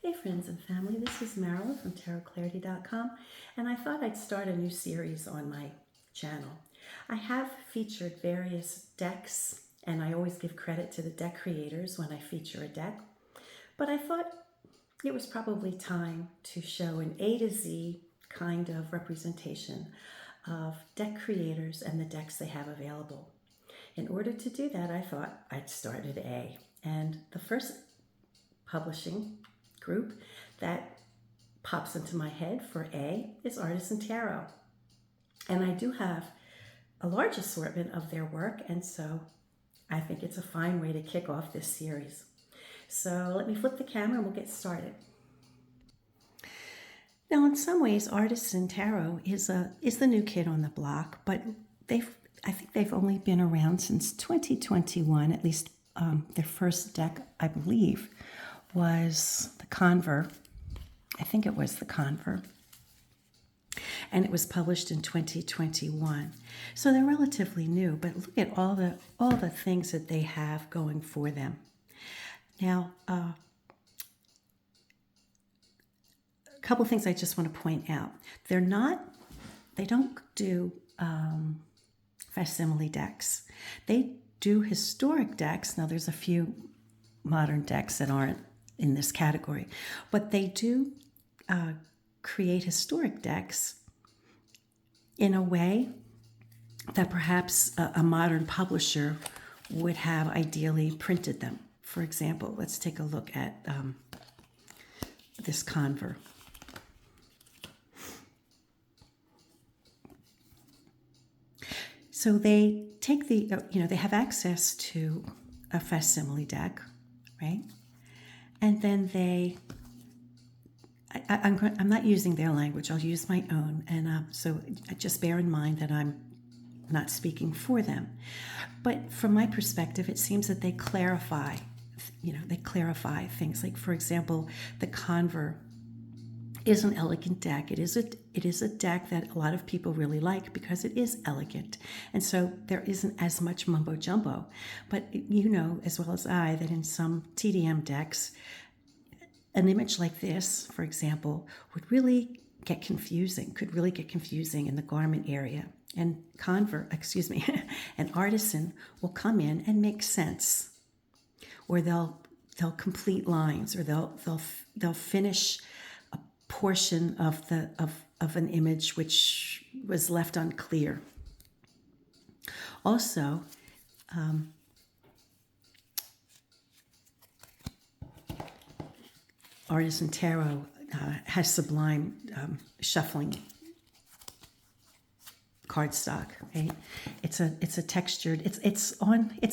Hey friends and family, this is Marilyn from tarotclarity.com, and I thought I'd start a new series on my channel. I have featured various decks, and I always give credit to the deck creators when I feature a deck, but I thought it was probably time to show an A to Z kind of representation of deck creators and the decks they have available. In order to do that, I thought I'd start at A, and the first publishing group that pops into my head for A is Artisan Tarot. And I do have a large assortment of their work, and so I think it's a fine way to kick off this series. So let me flip the camera and we'll get started. Now, in some ways, Artisan Tarot is the new kid on the block, but I think they've only been around since 2021, at least their first deck, I believe, was the Conver. I think it was the Conver. And it was published in 2021. So they're relatively new, but look at all the things that they have going for them. Now, a couple things I just want to point out. They don't do facsimile decks. They do historic decks. Now there's a few modern decks that aren't in this category, but they do create historic decks in a way that perhaps a modern publisher would have ideally printed them. For example, let's take a look at this Conver. So they take they have access to a facsimile deck, right? And then I'm not using their language, I'll use my own. And so just bear in mind that I'm not speaking for them. But from my perspective, it seems that they clarify things. Like, for example, the Conver is an elegant deck. It is a deck that a lot of people really like because it is elegant. And so there isn't as much mumbo jumbo. But you know as well as I that in some TDM decks, an image like this, for example, could really get confusing in the garment area. And an artisan will come in and make sense. Or they'll complete lines, or they'll finish a portion of an image which was left unclear. Also, Artisan Tarot has sublime shuffling cardstock. Right? It's a textured. It's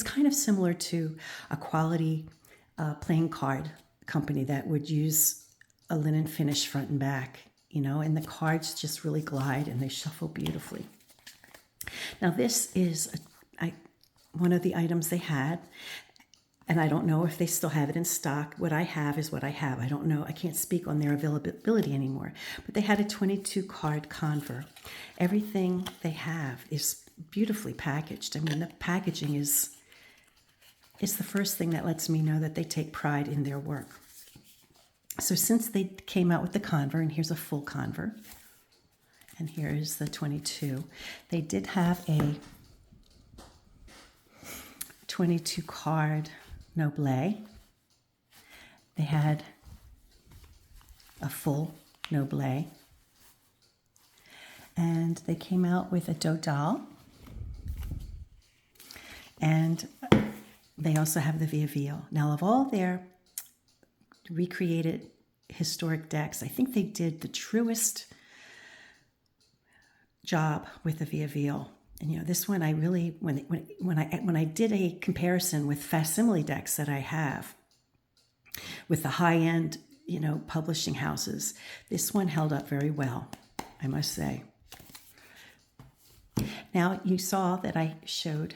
kind of similar to a quality playing card company that would use a linen finish front and back. And the cards just really glide and they shuffle beautifully. Now this is one of the items they had. And I don't know if they still have it in stock. What I have is what I have. I don't know. I can't speak on their availability anymore. But they had a 22-card Conver. Everything they have is beautifully packaged. I mean, the packaging is the first thing that lets me know that they take pride in their work. So since they came out with the Conver, and here's a full Conver, and here is the 22, they did have a 22-card Noble. They had a full Noble. And they came out with a Dodal. And they also have the Via Ville. Now, of all their recreated historic decks, I think they did the truest job with the Via Ville. And this one, I really, when I did a comparison with facsimile decks that I have, with the high-end, publishing houses, this one held up very well, I must say. Now, you saw that I showed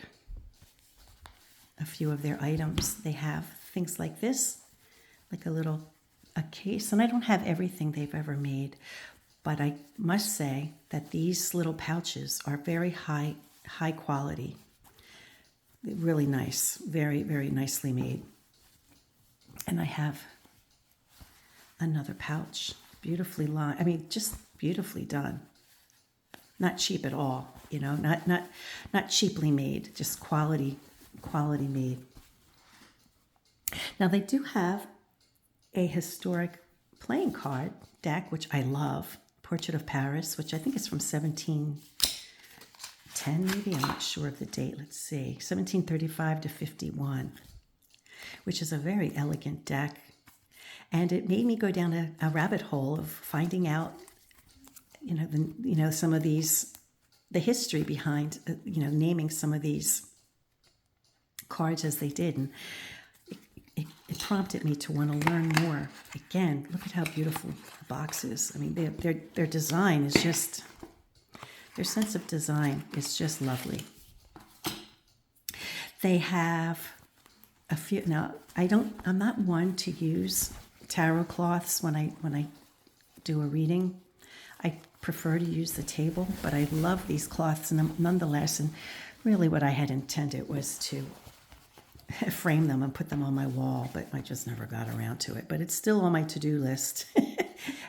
a few of their items. They have things like this, like a case, and I don't have everything they've ever made. But I must say that these little pouches are very high quality. Really nice, very, very nicely made. And I have Another pouch, beautifully lined. I mean, just beautifully done. Not cheap at all, you know, not cheaply made, just quality made. Now they do have a historic playing card deck, which I love, Portrait of Paris, which I think is from 1710 maybe, I'm not sure of the date, let's see, 1735 to 51, which is a very elegant deck. And it made me go down a rabbit hole of finding out, some of these, the history behind, naming some of these cards as they did. And it prompted me to want to learn more. Again, look at how beautiful the box is. I mean, their design is just, their sense of design is just lovely. They have a few, now I'm not one to use tarot cloths when I do a reading. I prefer to use the table, but I love these cloths nonetheless. And really what I had intended was to frame them and put them on my wall, but I just never got around to it. But it's still on my to-do list.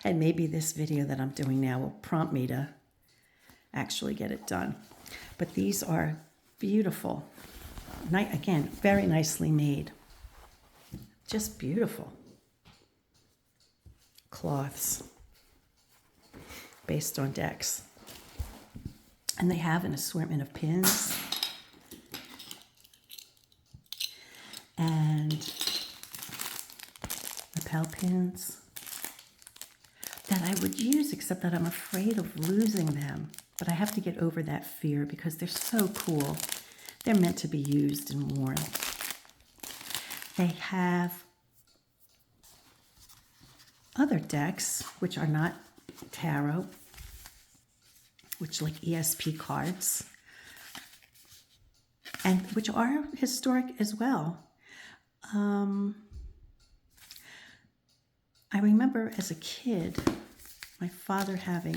And maybe this video that I'm doing now will prompt me to actually get it done. But these are beautiful. Again, very nicely made. Just beautiful cloths based on decks. And they have an assortment of pins and lapel pins that I would use, except that I'm afraid of losing them. But I have to get over that fear because they're so cool. They're meant to be used and worn. They have other decks, which are not tarot, which like ESP cards, and which are historic as well. I remember as a kid, my father having,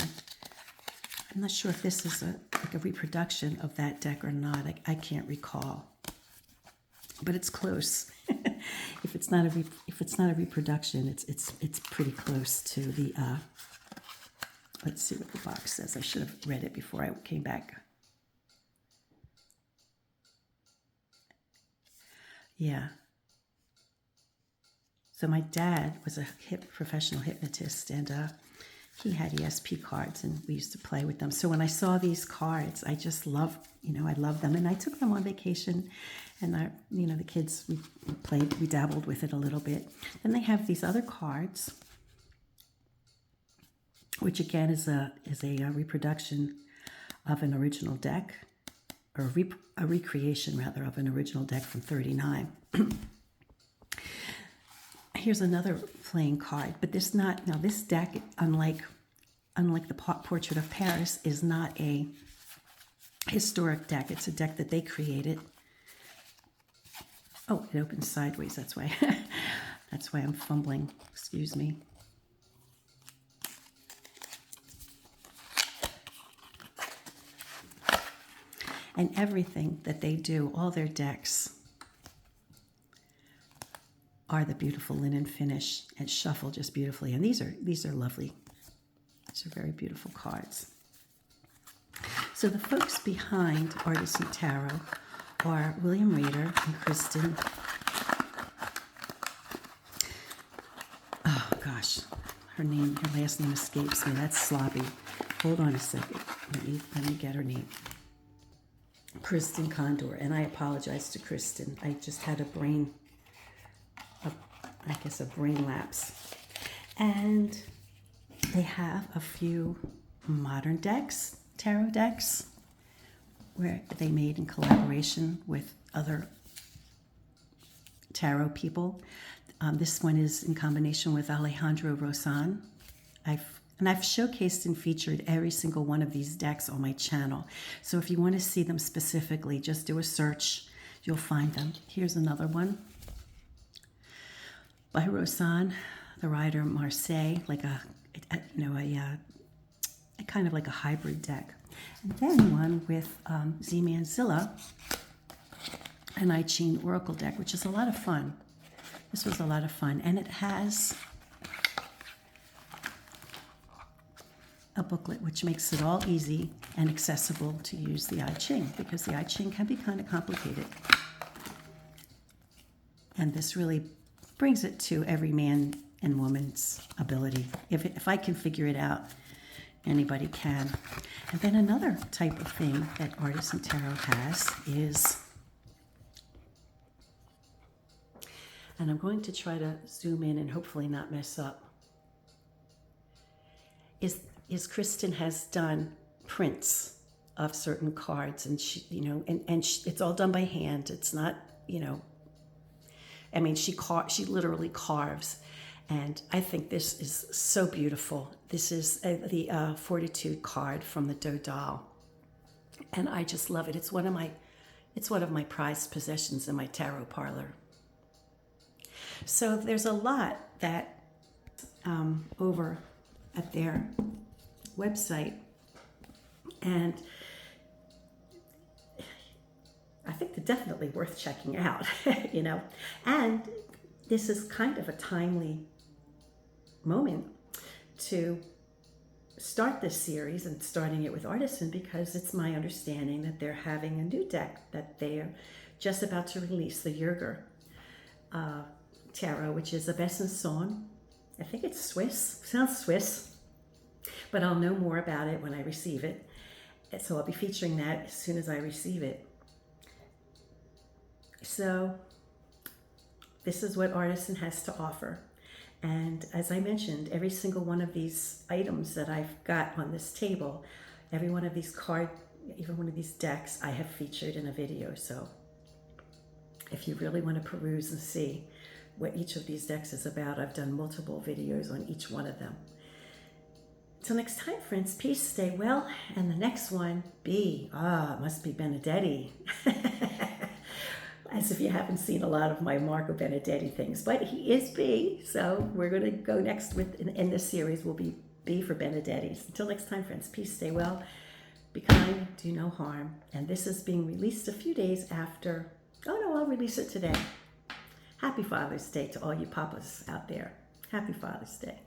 I'm not sure if this is like a reproduction of that deck or not. I can't recall, but it's close. If it's not a reproduction, it's pretty close to the. Let's see what the box says. I should have read it before I came back. Yeah. So my dad was a professional hypnotist, and he had ESP cards, and we used to play with them. So when I saw these cards, I just loved, I loved them. And I took them on vacation, and the kids, we dabbled with it a little bit. Then they have these other cards, which again is a reproduction of an original deck, or a recreation rather of an original deck from 39. Here's another playing card, but this deck, unlike the Portrait of Paris, is not a historic deck. It's a deck that they created. Oh, it opens sideways. That's why. That's why I'm fumbling. Excuse me. And everything that they do, all their decks, are the beautiful linen finish and shuffle just beautifully. And these are lovely. These are very beautiful cards. So the folks behind Artisan Tarot are William Radar and Krisztin. Oh gosh, her last name escapes me. That's sloppy. Hold on a second. Let me get her name. Krisztin Kondor, and I apologize to Krisztin. I just had a brain lapse. And they have a few modern decks, tarot decks, where they made in collaboration with other tarot people. This one is in combination with Alejandro Rosan. I've showcased and featured every single one of these decks on my channel. So if you want to see them specifically, just do a search. You'll find them. Here's another one by Rosan, the Rider Marseille, like a kind of like a hybrid deck. And then one with Z-Man Zilla, an I Ching Oracle deck, which is a lot of fun. This was a lot of fun. And it has a booklet, which makes it all easy and accessible to use the I Ching, because the I Ching can be kind of complicated. And this really brings it to every man and woman's ability. If I can figure it out, anybody can. And then another type of thing that Artisan Tarot has is, and I'm going to try to zoom in and hopefully not mess up, is Krisztin has done prints of certain cards, and she, it's all done by hand. It's not, I mean, she literally carves, and I think this is so beautiful. This is the Fortitude card from the Doe doll, and I just love it. It's one of my prized possessions in my tarot parlor. So there's a lot that over at their website, and I think they're definitely worth checking out, and this is kind of a timely moment to start this series and starting it with Artisan, because it's my understanding that they're having a new deck that they're just about to release, the Jerger Tarot, which is a Besançon. I think it's Swiss, sounds Swiss, but I'll know more about it when I receive it. So I'll be featuring that as soon as I receive it. So this is what Artisan has to offer. And as I mentioned, every single one of these items that I've got on this table, every one of these even one of these decks, I have featured in a video. So if you really want to peruse and see what each of these decks is about, I've done multiple videos on each one of them. Till next time, friends, peace, stay well. And the next one, B. It must be Benedetti. As if you haven't seen a lot of my Marco Benedetti things, but he is B. So we're going to go next in this series will be B for Benedetti's. Until next time, friends, peace, stay well, be kind, do no harm. And this is being released a few days after. Oh no, I'll release it today. Happy Father's Day to all you papas out there. Happy Father's Day.